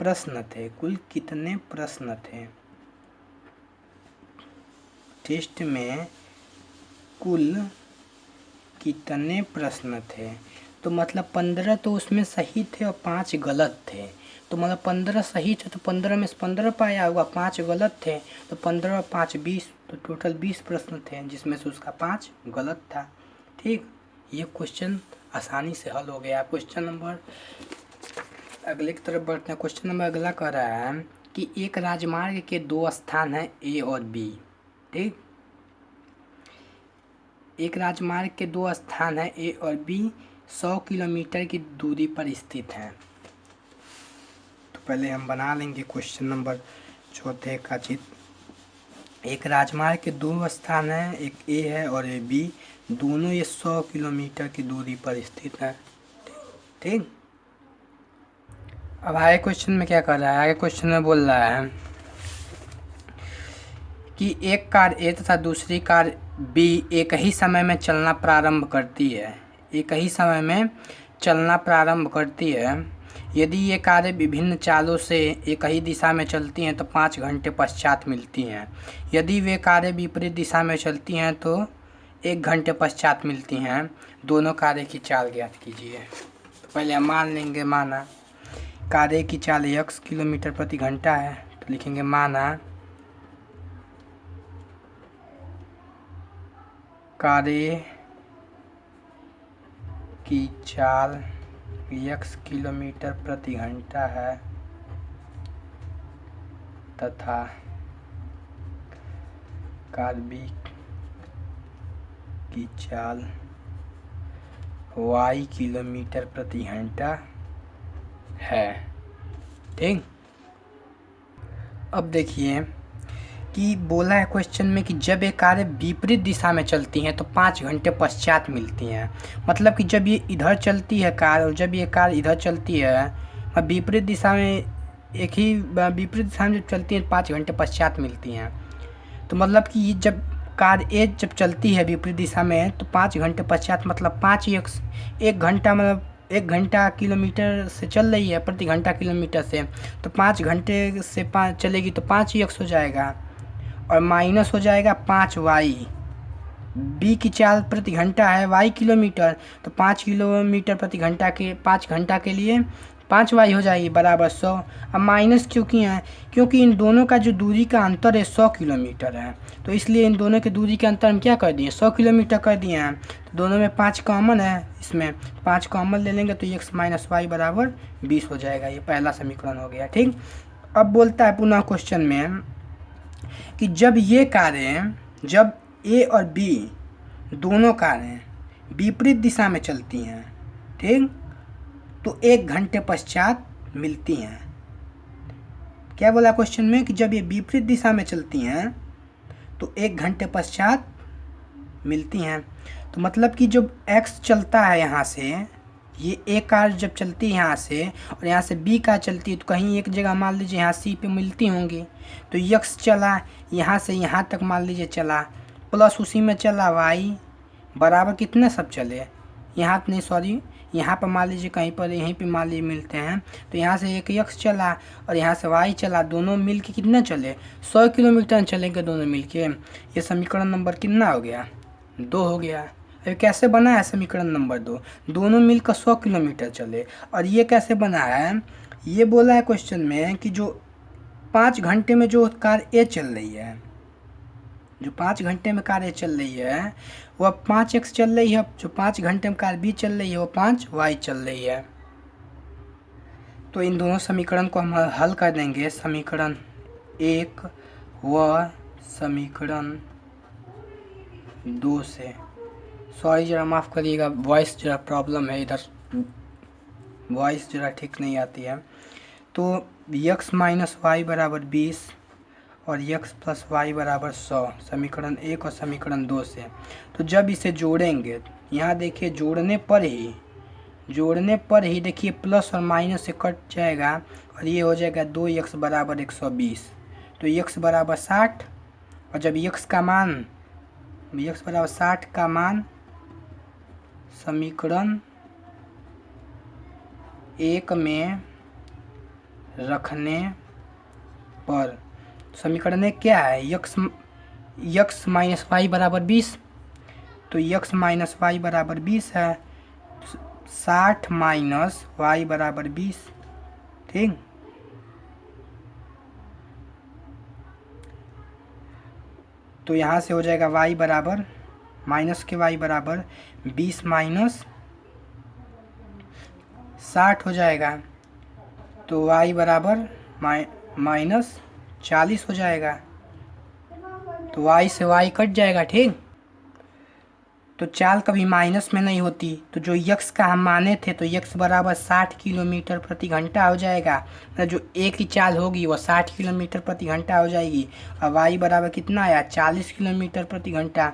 प्रश्न थे, कुल कितने प्रश्न थे, टेस्ट में कुल कितने प्रश्न थे। तो मतलब 15 तो उसमें सही थे और 5 गलत थे, तो मतलब 15 सही थे तो 15 में से 15 पाया होगा, 5 गलत थे, तो 15 और 5 20, तो टोटल 20 प्रश्न थे जिसमें से उसका 5 गलत था, ठीक। ये क्वेश्चन आसानी से हल हो गया। क्वेश्चन नंबर अगले की तरफ बढ़ते हैं। क्वेश्चन नंबर अगला कह रहा है कि एक राजमार्ग के दो स्थान हैं ए और बी। ठीक, एक राजमार्ग के दो स्थान हैं ए और बी 100 किलोमीटर की दूरी पर स्थित हैं। तो पहले हम बना लेंगे क्वेश्चन नंबर चौथे का चित्र। एक राजमार्ग के दो स्थान हैं, एक ए है और ए बी, दोनों ये 100 किलोमीटर की दूरी पर स्थित हैं। ठीक, अब आगे क्वेश्चन में क्या कर रहा है, आगे क्वेश्चन में बोल रहा है कि एक कार ए तथा दूसरी कार बी एक ही समय में चलना प्रारंभ करती है। एक ही समय में चलना प्रारंभ करती है। यदि ये कारें विभिन्न चालों से एक ही दिशा में चलती हैं तो 5 घंटे पश्चात मिलती हैं। यदि वे कारें विपरीत दिशा में चलती हैं तो 1 घंटे पश्चात मिलती हैं। दोनों कारें की चाल ज्ञात कीजिए। तो पहले हम मान लेंगे, माना कारें की चाल x किलोमीटर प्रति घंटा है, तो लिखेंगे माना कारें की चाल x किलोमीटर प्रति घंटा है तथा कार बी की चाल y किलोमीटर प्रति घंटा है। ठीक, अब देखिए कि बोला है क्वेश्चन में कि जब ये कारें विपरीत दिशा में चलती हैं तो 5 घंटे पश्चात मिलती हैं। मतलब कि जब ये इधर चलती है कार और जब ये कार इधर चलती है, विपरीत दिशा में एक ही विपरीत दिशा में जब चलती है 5 घंटे पश्चात मिलती हैं। तो मतलब कि ये जब कार ए जब चलती है विपरीत दिशा में तो 5 घंटे पश्चात मतलब 5x, 1 घंटा मतलब 1 घंटा किलोमीटर से चल रही है प्रति घंटा किलोमीटर से, तो 5 घंटे से 5 चलेगी तो 5x हो जाएगा और माइनस हो जाएगा 5y। बी की चाल प्रति घंटा है y किलोमीटर, तो 5 किलोमीटर प्रति घंटा के 5 घंटा के लिए 5y हो जाएगी बराबर 100। अब माइनस क्यों किए हैं, क्योंकि इन दोनों का जो दूरी का अंतर है 100 किलोमीटर है, तो इसलिए इन दोनों के दूरी के अंतर हम क्या कर दिए 100 किलोमीटर कर दिए हैं। तो दोनों में 5 कॉमन है, इसमें 5 कॉमन ले लेंगे तो x माइनस वाई बराबर 20 हो जाएगा। ये पहला समीकरण हो गया। ठीक, अब बोलता है पुनः क्वेश्चन में कि जब ये कारें, जब ए और बी दोनों कारें विपरीत दिशा में चलती हैं, ठीक, तो 1 घंटे पश्चात मिलती हैं। क्या बोला क्वेश्चन में कि जब ये विपरीत दिशा में चलती हैं तो 1 घंटे पश्चात मिलती हैं। तो मतलब कि जब x चलता है यहाँ से, ये ए कार जब चलती है यहाँ से और यहाँ से बी कार चलती है तो कहीं एक जगह मान लीजिए यहाँ सी पे मिलती होंगी, तो x चला यहाँ से यहाँ तक मान लीजिए चला, प्लस उसी में चला y बराबर कितने सब चले, यहाँ नहीं सॉरी यहाँ पर मान लीजिए कहीं पर यहीं पे मान लीजिए मिलते हैं, तो यहाँ से एक x चला और यहाँ से y चला, दोनों मिल के कितना चले 100 किलोमीटर चलेंगे दोनों मिल के। ये समीकरण नंबर कितना हो गया 2 हो गया। अभी कैसे बना है समीकरण नंबर 2, दोनों मिलकर 100 किलोमीटर चले। और ये कैसे बना है, ये बोला है क्वेश्चन में कि जो 5 घंटे में जो कार ए चल रही है, जो 5 घंटे में कार ए चल रही है वह 5x चल रही है, जो 5 घंटे में कार बी चल रही है वो 5y चल रही है। तो इन दोनों समीकरण को हम हल कर देंगे, समीकरण 1 व समीकरण 2 से। सॉरी जरा माफ़ करिएगा, वॉइस जरा प्रॉब्लम है, इधर वॉइस जरा ठीक नहीं आती है। तो x माइनस वाई बराबर 20 और x प्लस वाई बराबर 100, समीकरण 1 और समीकरण 2 से। तो जब इसे जोड़ेंगे, यहाँ देखिए जोड़ने पर ही देखिए प्लस और माइनस से कट जाएगा और ये हो जाएगा 2x बराबर 120। तो x बराबर 60 और जब x का मान x बराबर 60 का मान समीकरण 1 में रखने पर, समीकरण 1 क्या है x माइनस वाई बराबर 20, तो x माइनस वाई बराबर 20 है, 60 माइनस वाई बराबर 20। ठीक, तो यहाँ से हो जाएगा y बराबर माइनस के y बराबर 20 माइनस 60 हो जाएगा। तो y बराबर -40 हो जाएगा। तो y से y कट जाएगा, ठीक। तो चाल कभी माइनस में नहीं होती, तो जो यक्स का हम माने थे तो यक्स बराबर 60 किलोमीटर प्रति घंटा हो जाएगा। मतलब जो ए की चाल होगी वो 60 किलोमीटर प्रति घंटा हो जाएगी। और वाई बराबर कितना आया, 40 किलोमीटर प्रति घंटा।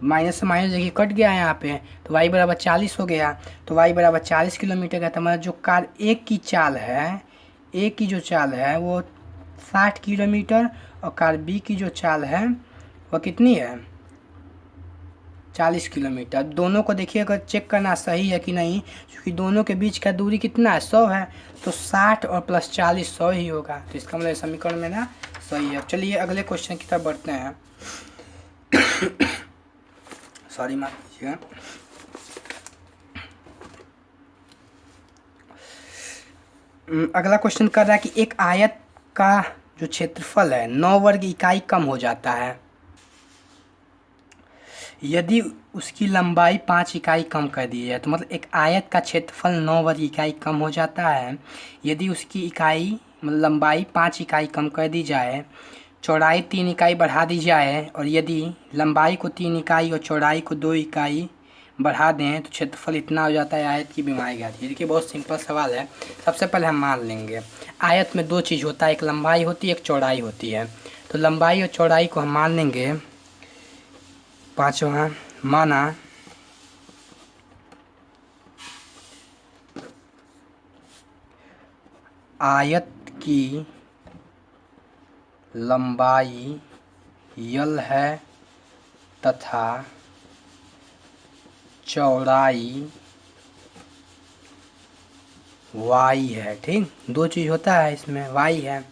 माइनस से माइनस देखिए कट गया यहाँ पे, तो वाई बराबर 40 हो गया। तो वाई बराबर 40 किलोमीटर का, तो हमारा जो कार ए की चाल है, ए की जो चाल है वो 60 किलोमीटर, और कार बी की जो चाल है वह कितनी है, 40 किलोमीटर। दोनों को देखिए अगर चेक करना सही है कि नहीं, क्योंकि दोनों के बीच का दूरी कितना है, 100 है। तो 60 और प्लस 40 100 ही होगा। तो इसका मतलब समीकरण में ना सही है। चलिए अगले क्वेश्चन की तरफ बढ़ते हैं। सॉरी माफ कीजिएगा। अगला क्वेश्चन कर रहा है कि एक आयत का जो क्षेत्रफल है 9 वर्ग इकाई कम हो जाता है यदि उसकी लंबाई 5 इकाई कम कर दी जाए। तो मतलब एक आयत का क्षेत्रफल 9 वर्ग इकाई कम हो जाता है यदि उसकी इकाई मतलब लंबाई 5 इकाई कम कर दी जाए, चौड़ाई 3 इकाई बढ़ा दी जाए, और यदि लंबाई को 3 इकाई और चौड़ाई को 2 इकाई बढ़ा दें तो क्षेत्रफल इतना हो जाता है। आयत की बनाई जाती है। देखिए बहुत सिंपल सवाल है। सबसे पहले हम मान लेंगे आयत में 2 चीज़ होता है, एक लंबाई होती है, एक चौड़ाई होती है। तो लंबाई और चौड़ाई को हम मान लेंगे। पाँचवा माना आयत की लंबाई यल है तथा चौड़ाई वाई है, ठीक। 2 चीज़ होता है इसमें, वाई है।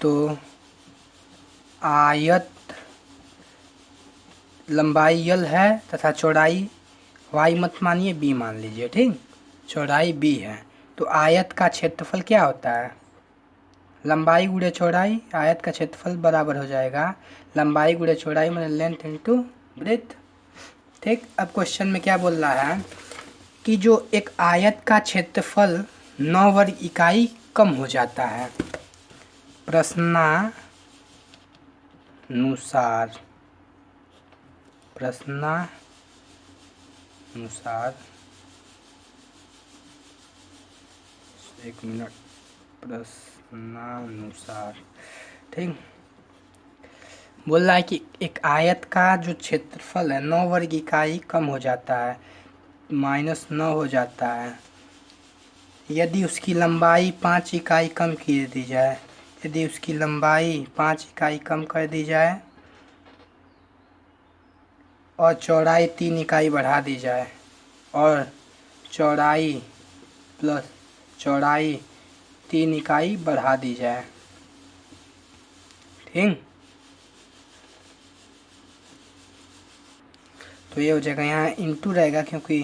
तो आयत लंबाई यल है तथा चौड़ाई वाई मत मानिए, बी मान लीजिए, ठीक। चौड़ाई बी है। तो आयत का क्षेत्रफल क्या होता है, लंबाई गुणे चौड़ाई। आयत का क्षेत्रफल बराबर हो जाएगा लंबाई गुणे चौड़ाई मतलब लेंथ इंटू ब्रेथ, ठीक। अब क्वेश्चन में क्या बोल रहा है कि जो एक आयत का क्षेत्रफल 9 वर्ग इकाई कम हो जाता है, प्रश्नानुसार एक मिनट, प्रश्नानुसार, ठीक। बोल रहा है कि एक आयत का जो क्षेत्रफल है 9 वर्ग इकाई कम हो जाता है, -9 हो जाता है यदि उसकी लंबाई 5 इकाई कम कर दी जाए। यदि उसकी लंबाई 5 इकाई कम कर दी जाए और चौड़ाई 3 इकाई बढ़ा दी जाए, और चौड़ाई प्लस चौड़ाई 3 इकाई बढ़ा दी जाए, ठीक। तो ये हो जाएगा, यहाँ इंटू रहेगा क्योंकि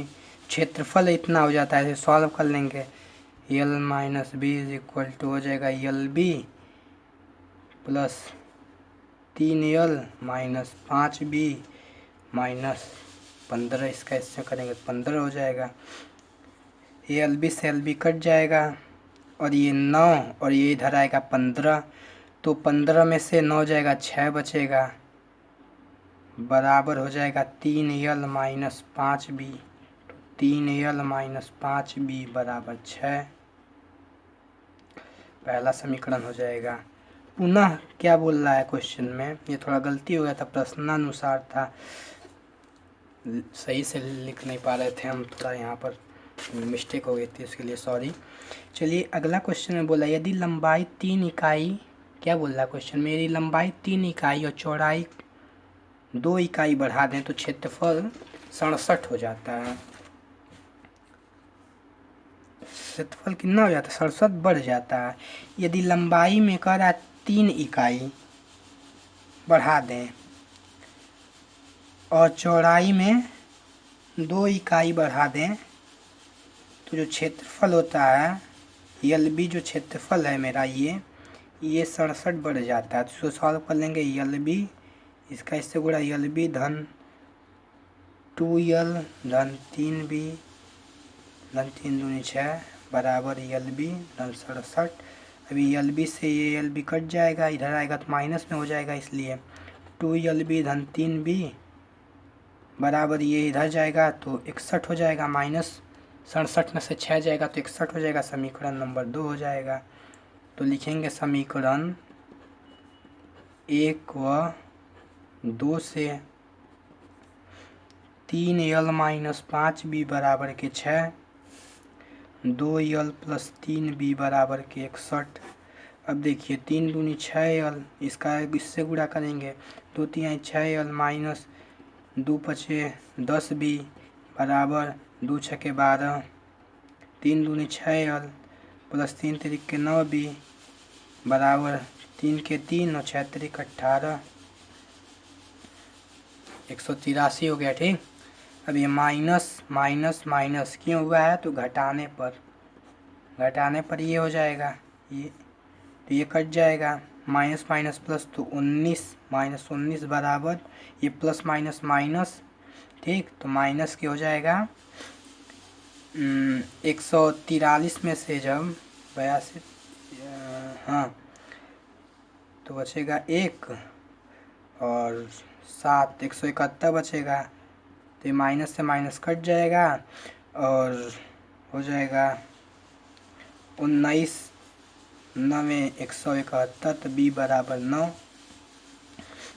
क्षेत्रफल इतना हो जाता है। इसे सॉल्व कर लेंगे। L minus B is equal to हो जाएगा L B plus 3 L minus 5b minus 15। इसका इससे करेंगे 15 हो जाएगा। ये एल बी से एल बी कट जाएगा, और ये 9 और ये इधर आएगा 15। तो 15 में से 9 जाएगा, 6 बचेगा, बराबर हो जाएगा 3l minus 5b। 3l minus 5b बराबर 6। पहला समीकरण हो जाएगा। पुनः क्या बोल रहा है क्वेश्चन में, ये थोड़ा गलती हो गया था, प्रश्नानुसार था, सही से लिख नहीं पा रहे थे हम, थोड़ा यहाँ पर मिस्टेक हो गई थी, उसके लिए सॉरी। चलिए अगला क्वेश्चन में बोला यदि लंबाई 3 इकाई, क्या बोल रहा है क्वेश्चन में, यदि लंबाई 3 इकाई और चौड़ाई 2 इकाई बढ़ा दें तो क्षेत्रफल 67 हो जाता है। क्षेत्रफल कितना हो जाता है, 67 बढ़ जाता है। यदि लंबाई में कह रहा है 3 इकाई बढ़ा दें और चौड़ाई में 2 इकाई बढ़ा दें तो जो क्षेत्रफल होता है यल बी, जो क्षेत्रफल है मेरा ये 67 बढ़ जाता है। तो इसको सॉल्व कर लेंगे। यल बी, इसका इससे गुणा यल बी धन 2l धन 3b धन 3 दूनी 6 बराबर LB धन 67। अभी LB से ये LB कट जाएगा, इधर आएगा तो माइनस में हो जाएगा, इसलिए 2LB धन 3B बराबर ये इधर जाएगा तो 61 हो जाएगा, माइनस 67 में से 6 जाएगा तो 61 हो जाएगा। समीकरण नंबर 2 हो जाएगा। तो लिखेंगे समीकरण 1 व 2 से 3L माइनस 5B बराबर के 6, 2L प्लस 3B बराबर के 61। अब देखिए 3 दूनी 6L, इसका इससे गुणा करेंगे, 2 3 6L माइनस 2 पचे 10B बराबर 2 छके 12, 3 दूनी 6L प्लस 3 तिरिक के 9B बराबर 3 के 3 और 6 तिरिक 18, 183 हो गया। ठीक, अब ये माइनस माइनस माइनस क्यों हुआ है, तो घटाने पर ये हो जाएगा, ये तो ये कट जाएगा, माइनस माइनस प्लस तो 19 माइनस 19 बराबर ये प्लस माइनस माइनस। ठीक, तो माइनस के हो जाएगा 143 में से जब 82, हाँ तो बचेगा 1 और 7, 171 बचेगा। तो ये माइनस से माइनस कट जाएगा और हो जाएगा 19 9 171, तो B बराबर 9।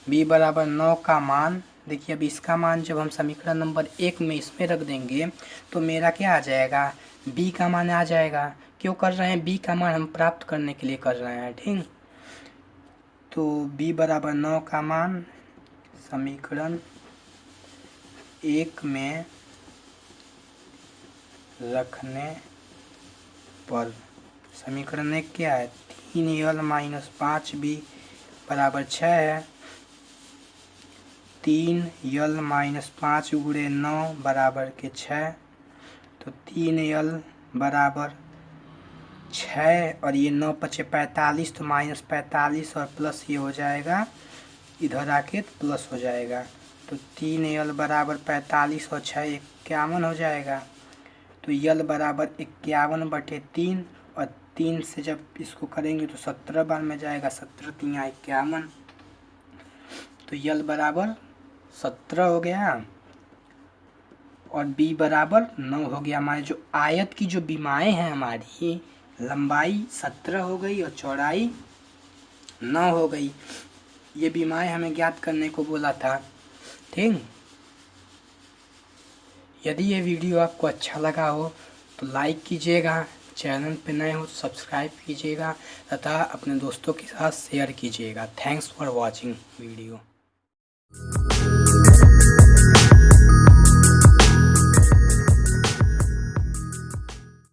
B बराबर 9 का मान देखिए, अब इसका मान जब हम समीकरण नंबर 1 में इसमें रख देंगे तो मेरा क्या आ जाएगा, B का मान आ जाएगा। क्यों कर रहे हैं, B का मान हम प्राप्त करने के लिए कर रहे हैं। ठीक, तो B बराबर 9 का मान समीकरण 1 में रखने पर, समीकरण 1 क्या है, 3L माइनस 5B बराबर 6 है, 3L माइनस 5 गुणे 9 बराबर के 6, तो 3L बराबर 6 और ये 9 पचे 45, तो माइनस 45 और प्लस ये हो जाएगा, इधर आके प्लस हो जाएगा। तो 3L बराबर 45 और 6 51 हो जाएगा। तो L बराबर 51/3 और 3 से जब इसको करेंगे तो 17 बार में जाएगा, 17 3 51, तो L बराबर 17 हो गया और B बराबर 9 हो गया। हमारे जो आयत की जो बीमाएँ हैं, हमारी लंबाई 17 हो गई और चौड़ाई 9 हो गई। ये बीमाएँ हमें ज्ञात करने को बोला था। ठीक, यदि ये वीडियो आपको अच्छा लगा हो तो लाइक कीजिएगा, चैनल पे नए हो तो सब्सक्राइब कीजिएगा तथा अपने दोस्तों के साथ शेयर कीजिएगा। Thanks for watching video.